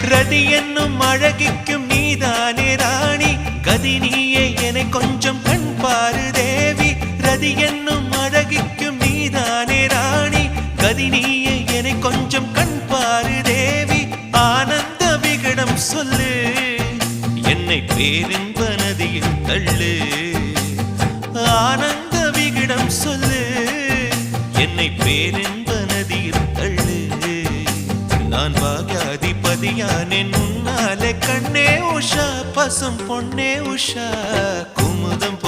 ரதி என்னும் அழகிக்கும் நீதானே ராணி கதி நீயே என்னை கொஞ்சம் கண் பாரு தேவி ரதி என்னும் அழகிக்கும் நீதானே ராணி கதி நீயே என்னை கொஞ்சம் கண் பாரு தேவி ஆனந்த விகடம் சொல்லு என்னை பேரின்ப நதியில் தள்ளு ஆனந்த விகடம் சொல்லு என்னை பேரின்ப நதியில் தள்ளு நான் பாக்யாதிபதியானேன் உன்னாலே கண்ணே உஷா பசும் பொன்னே உஷா குமுதம்